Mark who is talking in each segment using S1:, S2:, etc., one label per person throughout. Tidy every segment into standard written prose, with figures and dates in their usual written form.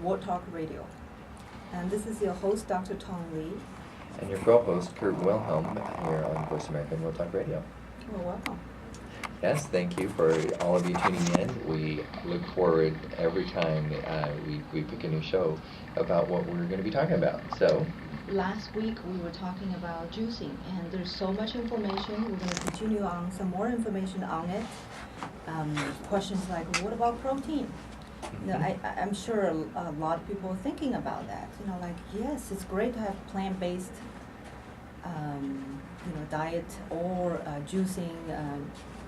S1: World Talk Radio. And this is your host, Dr. Tong Lee.
S2: And your co-host, Kurt Wilhelm, here on Voice America World Talk Radio.
S1: Well, welcome.
S2: Yes, thank you for all of you tuning in. We look forward every time we pick a new show about what we're going to be talking about. So,
S1: last week we were talking about juicing, and there's so much information. We're going to continue on some more information on it. Questions like, what about protein? You know, I'm sure a lot of people are thinking about that. You know, like, yes, it's great to have plant-based diet or juicing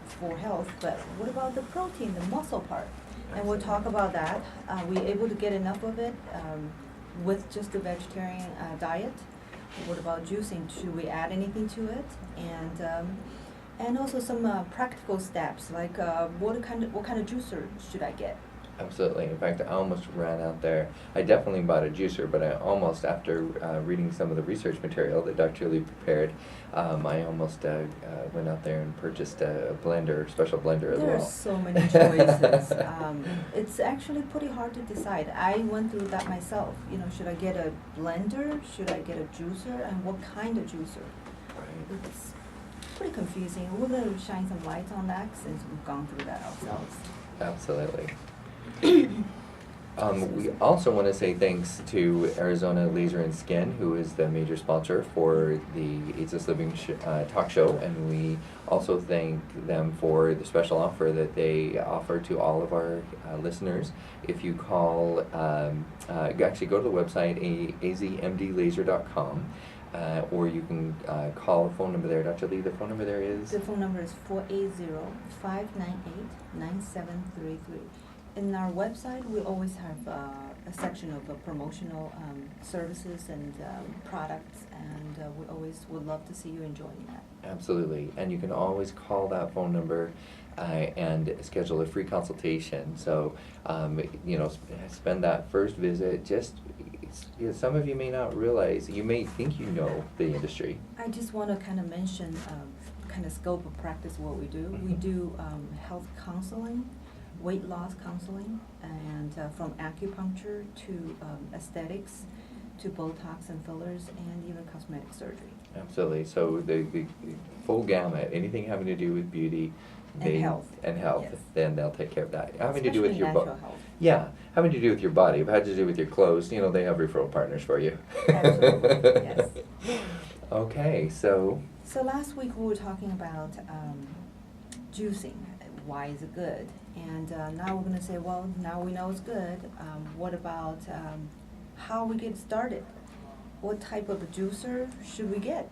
S1: for health, but what about the protein, the muscle part? And we'll talk about that. We're able to get enough of it with just a vegetarian diet. What about juicing? Should we add anything to it? And also some practical steps, like what kind of juicer should I get?
S2: absolutely. In fact, I almost ran out there. I definitely bought a juicer, but I almost, after reading some of the research material that Dr. Lee prepared, I almost went out there and purchased a blender, special blender as well.
S1: There are so many choices. It's actually pretty hard to decide. I went through that myself. You know, should I get a blender? Should I get a juicer? And what kind of juicer?
S2: Right.
S1: It's pretty confusing. We're going to shine some light on that since we've gone through that ourselves.
S2: Absolutely. We also want to say thanks to Arizona Laser and Skin, who is the major sponsor for the Ageless Living talk show, and we also thank them for the special offer that they offer to all of our listeners. If you call, actually go to the website, azmdlaser.com, or you can call a phone number there. Dr. Lee, the phone number there is?
S1: The phone number is 480-598-9733. In our website, we always have a section of promotional services and products, and we always would love to see you enjoying that.
S2: Absolutely, and you can always call that phone number and schedule a free consultation. So, spend that first visit. Just, some of you may not realize, you may think you know the industry.
S1: I just want to kind of mention kind of scope of practice what we do.
S2: Mm-hmm.
S1: We do health counseling, weight loss counseling, and from acupuncture to aesthetics to Botox and fillers and even cosmetic surgery.
S2: Absolutely. So the full gamut, anything having to do with beauty
S1: And health.
S2: Yes. Then they'll take care of that. Having to do
S1: Especially
S2: with your
S1: natural health.
S2: Yeah, having to do with your body. If it had to do with your clothes, they have referral partners for you.
S1: Absolutely, yes.
S2: Okay, so
S1: last week we were talking about juicing. Why is it good? And now we're going to say, well, now we know it's good. What about how we get started? What type of a juicer should we get?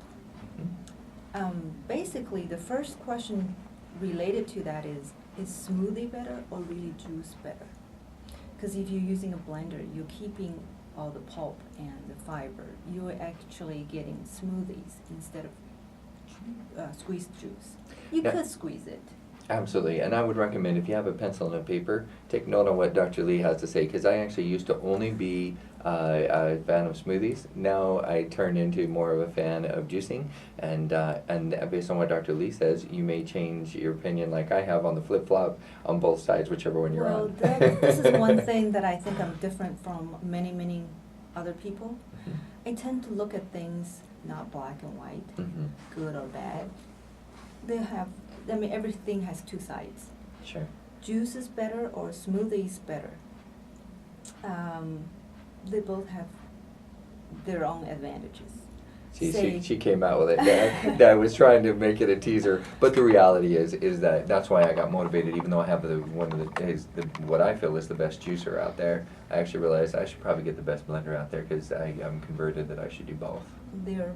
S1: Basically, the first question related to that is smoothie better or really juice better? Because if you're using a blender, you're keeping all the pulp and the fiber. You're actually getting smoothies instead of squeezed juice. You could squeeze it.
S2: absolutely, and I would recommend, if you have a pencil and a paper, take note on what Dr. Lee has to say, because I actually used to only be a fan of smoothies. Now I turned into more of a fan of juicing, and based on what Dr. Lee says, you may change your opinion, like I have, on the flip-flop on both sides, whichever one you're on.
S1: Well, this is one thing that I think I'm different from many, many other people. I tend to look at things not black and white, good or bad. Everything has two sides.
S2: Sure.
S1: Juice is better or smoothie is better. They both have their own advantages.
S2: She came out with it. That I was trying to make it a teaser, but the reality is that's why I got motivated. Even though I have what I feel is the best juicer out there, I actually realized I should probably get the best blender out there, because I'm converted that I should do both.
S1: They're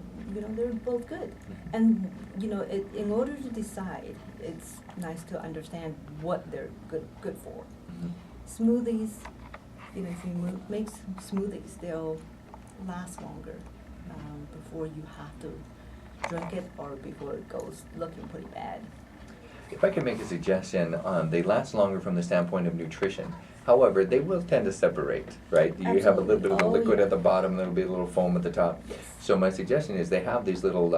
S1: both good, and in order to decide, it's nice to understand what they're good for. Smoothies, if you make smoothies, they'll last longer before you have to drink it or before it goes looking pretty bad.
S2: If I could make a suggestion, they last longer from the standpoint of nutrition. However, they will tend to separate, right? You have a little bit of the
S1: Absolutely. Oh,
S2: liquid
S1: yeah.
S2: at the bottom, there'll be a little foam at the top.
S1: Yes.
S2: So my suggestion is they have these little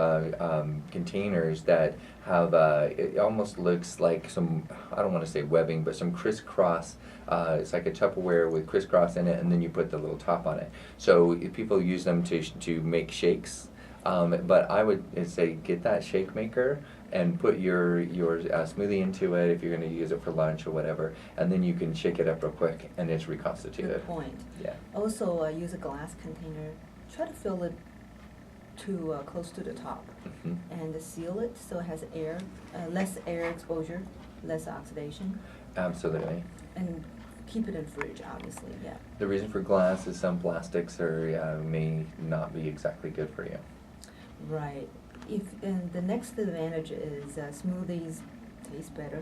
S2: containers that have, it almost looks like some, I don't want to say webbing, but some crisscross. It's like a Tupperware with crisscross in it, and then you put the little top on it. So if people use them to make shakes. But I would say get that shake maker and put your smoothie into it if you're going to use it for lunch or whatever, and then you can shake it up real quick and it's reconstituted.
S1: Good point.
S2: Yeah.
S1: Also, use a glass container. Try to fill it to close to the top,
S2: Mhm.
S1: and seal it so it has air, less air exposure, less oxidation,
S2: Absolutely.
S1: and keep it in fridge. Obviously, yeah.
S2: The reason for glass is some plastics may not be exactly good for you.
S1: Right. And the next advantage is smoothies taste better.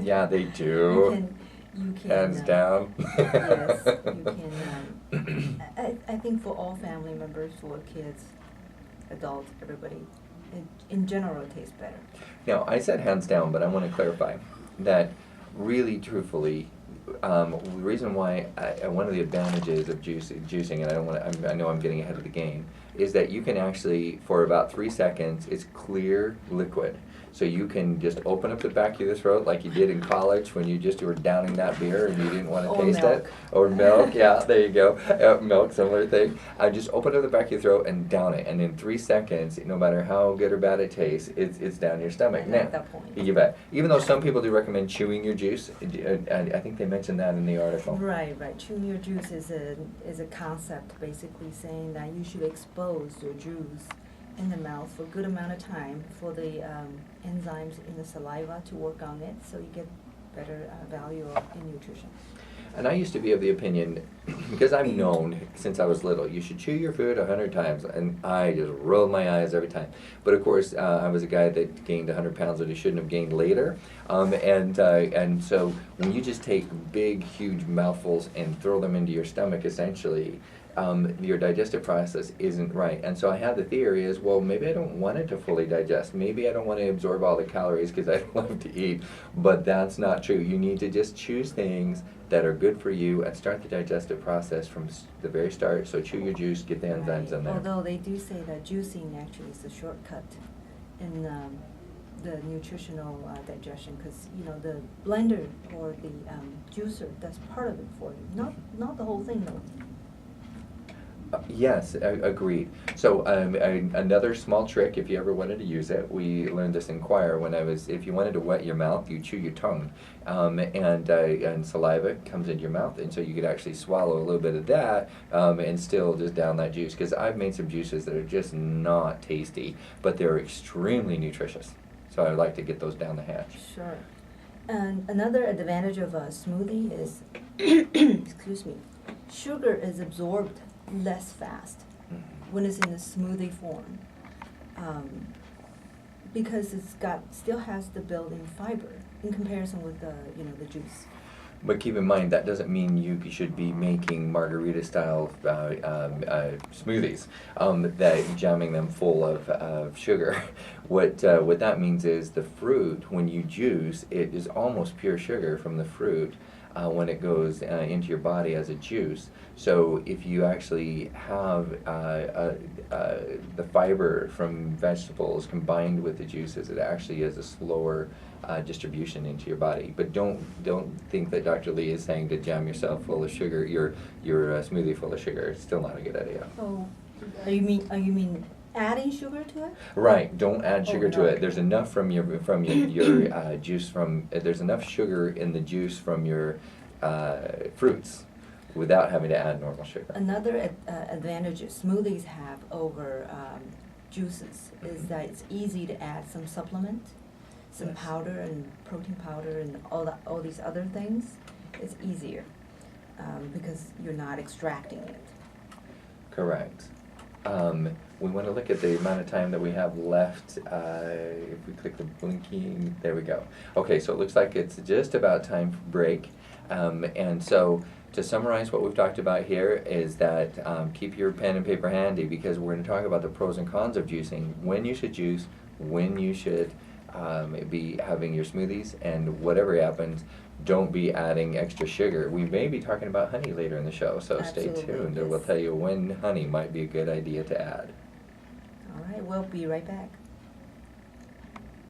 S2: Yeah, they do.
S1: You can.
S2: Hands down.
S1: Yes, you can. I think for all family members, for kids, adults, everybody, in general, it tastes better.
S2: Now, I said hands down, but I want to clarify that really, truthfully, the reason why one of the advantages of juicing, and I know I'm getting ahead of the game, is that you can actually, for about 3 seconds, it's clear liquid. So you can just open up the back of your throat like you did in college when you were downing that beer and you didn't want to
S1: Or
S2: taste
S1: milk.
S2: it. Or milk, yeah, there you go. Milk, similar thing. Just open up the back of your throat and down it. And in 3 seconds, no matter how good or bad it tastes, it's down your stomach.
S1: I
S2: Now,
S1: like that point.
S2: you bet. Even though some people do recommend chewing your juice, I think they mentioned that in the article.
S1: Right. Chewing your juice is a concept basically saying that you should expose your juice in the mouth for a good amount of time for the enzymes in the saliva to work on it, so you get better value in nutrition.
S2: And I used to be of the opinion, because I've known since I was little, you should chew your food 100 times, and I just rolled my eyes every time. But of course, I was a guy that gained 100 pounds that he shouldn't have gained later, and so when you just take big, huge mouthfuls and throw them into your stomach, essentially, your digestive process isn't right. And so I had the theory is, well, maybe I don't want it to fully digest. Maybe I don't want to absorb all the calories because I love to eat. But that's not true. You need to just choose things that are good for you and start the digestive process from the very start. So chew your juice, get the enzymes in there.
S1: Although they do say that juicing actually is a shortcut in the nutritional digestion, because the blender or the juicer does part of it for you, not the whole thing though.
S2: Yes, agreed. So another small trick, if you ever wanted to use it, we learned this in choir if you wanted to wet your mouth, you chew your tongue, and saliva comes into your mouth, and so you could actually swallow a little bit of that and still just down that juice. Because I've made some juices that are just not tasty, but they're extremely nutritious. So I like to get those down the hatch.
S1: Sure. And another advantage of a smoothie is, excuse me, sugar is absorbed less fast when it's in a smoothie form, because still has the built-in fiber in comparison with the juice.
S2: But keep in mind, that doesn't mean you should be making margarita-style smoothies, jamming them full of sugar. What that means is the fruit, when you juice, it is almost pure sugar from the fruit when it goes into your body as a juice. So if you actually have the fiber from vegetables combined with the juices, it actually is a slower distribution into your body. But don't think that Dr. Lee is saying to jam yourself full of sugar, your smoothie full of sugar. It's still not a good idea.
S1: Oh, you mean adding sugar to it?
S2: Right. Don't add sugar to
S1: no.
S2: it. There's enough from your juice there's enough sugar in the juice from your fruits without having to add normal sugar.
S1: Another advantage smoothies have over juices is that it's easy to add some supplement, some
S2: Yes.
S1: powder and protein powder and all these other things. It's easier because you're not extracting it.
S2: Correct. We want to look at the amount of time that we have left. If we click the blinking, there we go. Okay, so it looks like it's just about time for break. And so to summarize what we've talked about here is that keep your pen and paper handy, because we're going to talk about the pros and cons of juicing, when you should juice, when you should be having your smoothies, and whatever happens, don't be adding extra sugar. We may be talking about honey later in the show, so stay
S1: Absolutely,
S2: tuned, and we'll
S1: yes.
S2: tell you when honey might be a good idea to add.
S1: All right, we'll be right back.